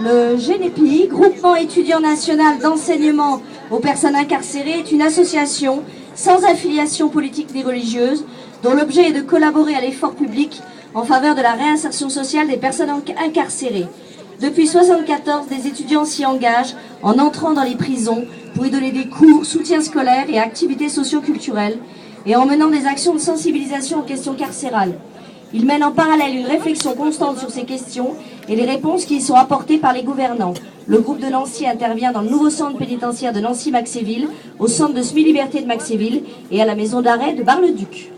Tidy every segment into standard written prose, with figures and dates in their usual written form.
Le GNEPI, Groupement étudiant national d'enseignement aux personnes incarcérées, est une association sans affiliation politique ni religieuse, dont l'objet est de collaborer à l'effort public en faveur de la réinsertion sociale des personnes incarcérées. Depuis 1974, des étudiants s'y engagent en entrant dans les prisons pour y donner des cours, soutien scolaire et activités socio-culturelles, et en menant des actions de sensibilisation aux questions carcérales. Ils mènent en parallèle une réflexion constante sur ces questions et les réponses qui y sont apportées par les gouvernants. Le groupe de Nancy intervient dans le nouveau centre pénitentiaire de Nancy-Maxéville, au centre de semi-liberté de Maxéville et à la maison d'arrêt de Bar-le-Duc.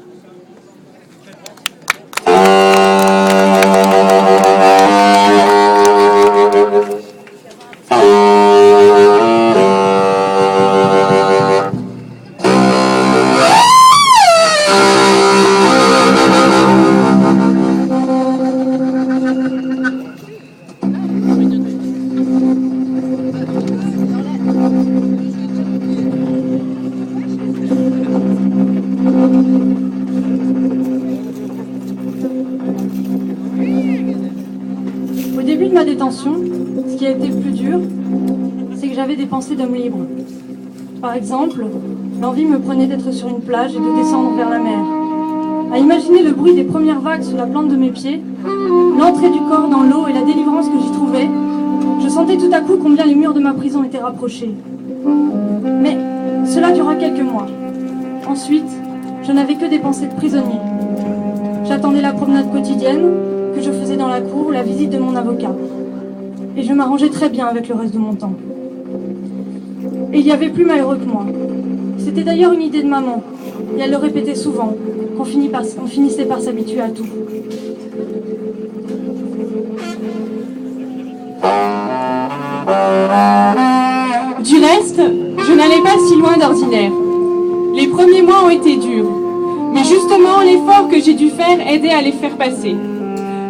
Au début de ma détention, ce qui a été le plus dur, c'est que j'avais des pensées d'homme libre. Par exemple, l'envie me prenait d'être sur une plage et de descendre vers la mer. À imaginer le bruit des premières vagues sous la plante de mes pieds, l'entrée du corps dans l'eau et la délivrance que j'y trouvais, je sentais tout à coup combien les murs de ma prison étaient rapprochés. Mais cela dura quelques mois. Ensuite, je n'avais que des pensées de prisonnier. J'attendais la promenade quotidienne que je faisais dans la cour ou la visite de mon avocat. Et je m'arrangeais très bien avec le reste de mon temps. Et il y avait plus malheureux que moi. C'était d'ailleurs une idée de maman, et elle le répétait souvent, qu'on finissait par s'habituer à tout. Du reste, je n'allais pas si loin d'ordinaire. Les premiers mois ont été durs, mais justement l'effort que j'ai dû faire aidait à les faire passer.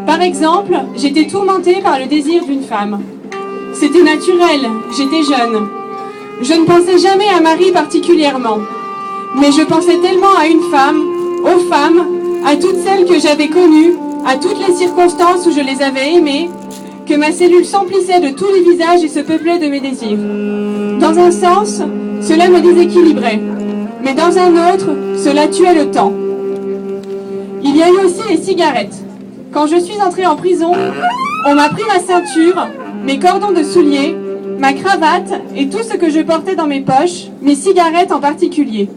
Par exemple, j'étais tourmentée par le désir d'une femme. C'était naturel, j'étais jeune. Je ne pensais jamais à Marie particulièrement, mais je pensais tellement à une femme, aux femmes, à toutes celles que j'avais connues, à toutes les circonstances où je les avais aimées, que ma cellule s'emplissait de tous les visages et se peuplait de mes désirs. Dans un sens, cela me déséquilibrait, mais dans un autre, cela tuait le temps. Il y a eu aussi les cigarettes. Quand je suis entrée en prison, on m'a pris ma ceinture, mes cordons de souliers, ma cravate et tout ce que je portais dans mes poches, mes cigarettes en particulier.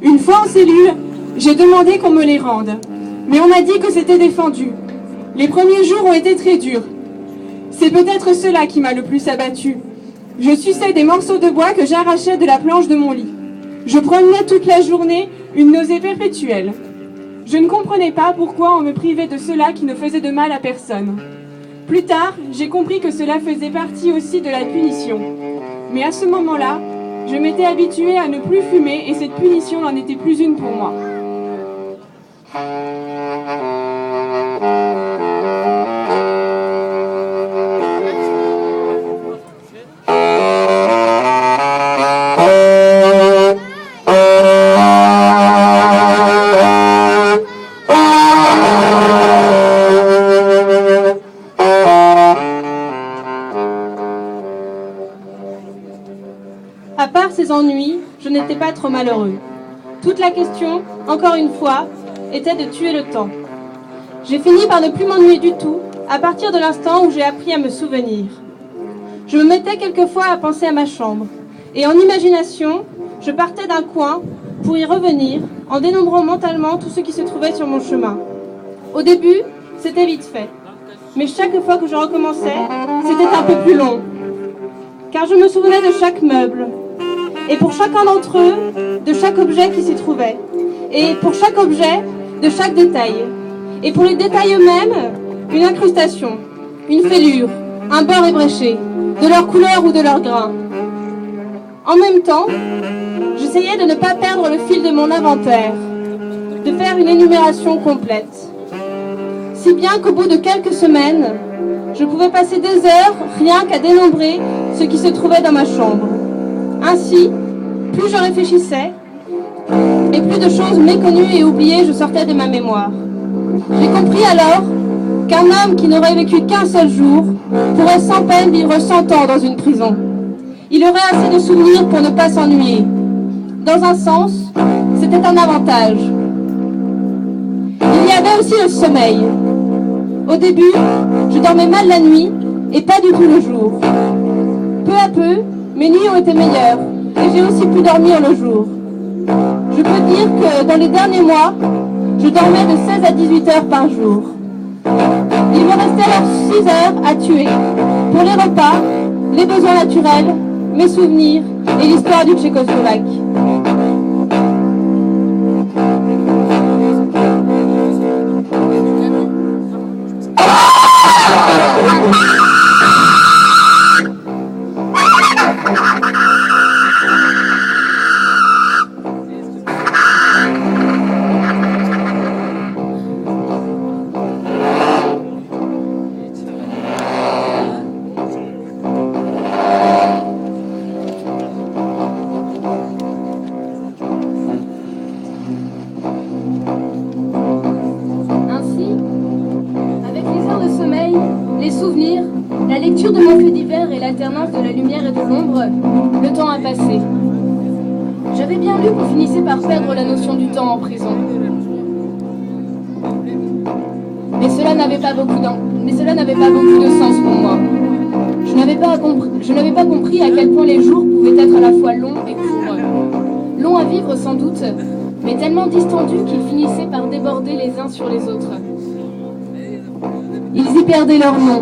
Une fois en cellule, j'ai demandé qu'on me les rende, mais on m'a dit que c'était défendu. Les premiers jours ont été très durs. C'est peut-être cela qui m'a le plus abattue. Je suçais des morceaux de bois que j'arrachais de la planche de mon lit. Je promenais toute la journée une nausée perpétuelle. Je ne comprenais pas pourquoi on me privait de cela qui ne faisait de mal à personne. Plus tard, j'ai compris que cela faisait partie aussi de la punition. Mais à ce moment-là, je m'étais habituée à ne plus fumer et cette punition n'en était plus une pour moi. À part ces ennuis, je n'étais pas trop malheureux. Toute la question, encore une fois, était de tuer le temps. J'ai fini par ne plus m'ennuyer du tout, à partir de l'instant où j'ai appris à me souvenir. Je me mettais quelquefois à penser à ma chambre, et en imagination, je partais d'un coin pour y revenir, en dénombrant mentalement tout ce qui se trouvait sur mon chemin. Au début, c'était vite fait, mais chaque fois que je recommençais, c'était un peu plus long, car je me souvenais de chaque meuble, et pour chacun d'entre eux, de chaque objet qui s'y trouvait, et pour chaque objet, de chaque détail, et pour les détails eux-mêmes, une incrustation, une fêlure, un bord ébréché, de leur couleur ou de leur grain. En même temps, j'essayais de ne pas perdre le fil de mon inventaire, de faire une énumération complète. Si bien qu'au bout de quelques semaines, je pouvais passer des heures rien qu'à dénombrer ce qui se trouvait dans ma chambre. Ainsi, plus je réfléchissais, et plus de choses méconnues et oubliées je sortais de ma mémoire. J'ai compris alors qu'un homme qui n'aurait vécu qu'un seul jour pourrait sans peine vivre 100 ans dans une prison. Il aurait assez de souvenirs pour ne pas s'ennuyer. Dans un sens, c'était un avantage. Il y avait aussi le sommeil. Au début, je dormais mal la nuit et pas du tout le jour. Peu à peu, mes nuits ont été meilleures et j'ai aussi pu dormir le jour. Je peux dire que dans les derniers mois, je dormais de 16 à 18 heures par jour. Il me restait alors 6 heures à tuer pour les repas, les besoins naturels, mes souvenirs et l'histoire du Tchécoslovaque. Les souvenirs, la lecture de mon fait divers et l'alternance de la lumière et de l'ombre, le temps a passé. J'avais bien lu qu'on finissait par perdre la notion du temps en prison. Mais cela n'avait pas beaucoup de sens pour moi. Je n'avais pas compris à quel point les jours pouvaient être à la fois longs et courts. Longs à vivre sans doute, mais tellement distendus qu'ils finissaient par déborder les uns sur les autres. Ils y perdaient leur nom.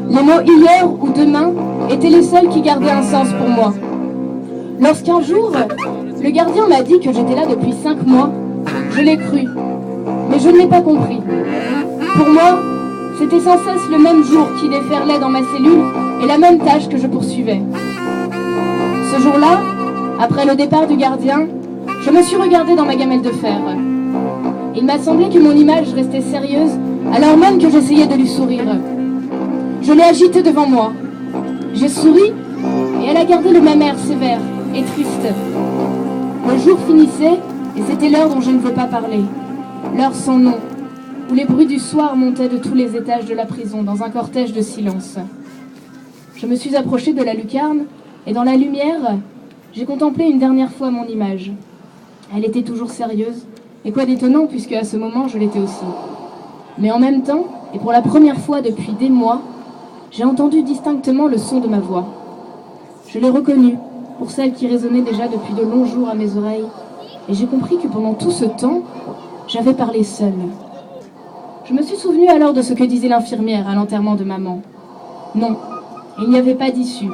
Les mots hier ou demain étaient les seuls qui gardaient un sens pour moi. Lorsqu'un jour, le gardien m'a dit que j'étais là depuis 5 mois, je l'ai cru, mais je ne l'ai pas compris. Pour moi, c'était sans cesse le même jour qui déferlait dans ma cellule et la même tâche que je poursuivais. Ce jour-là, après le départ du gardien, je me suis regardée dans ma gamelle de fer. Il m'a semblé que mon image restait sérieuse alors même que j'essayais de lui sourire. Je l'ai agitée devant moi. J'ai souri et elle a gardé le même air sévère et triste. Le jour finissait et c'était l'heure dont je ne veux pas parler. L'heure sans nom, où les bruits du soir montaient de tous les étages de la prison dans un cortège de silence. Je me suis approchée de la lucarne et dans la lumière, j'ai contemplé une dernière fois mon image. Elle était toujours sérieuse, et quoi d'étonnant puisque à ce moment je l'étais aussi. Mais en même temps, et pour la première fois depuis des mois, j'ai entendu distinctement le son de ma voix. Je l'ai reconnue, pour celle qui résonnait déjà depuis de longs jours à mes oreilles, et j'ai compris que pendant tout ce temps, j'avais parlé seule. Je me suis souvenue alors de ce que disait l'infirmière à l'enterrement de maman. Non, il n'y avait pas d'issue,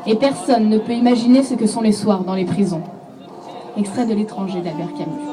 et personne ne peut imaginer ce que sont les soirs dans les prisons. Extrait de L'étranger d'Albert Camus.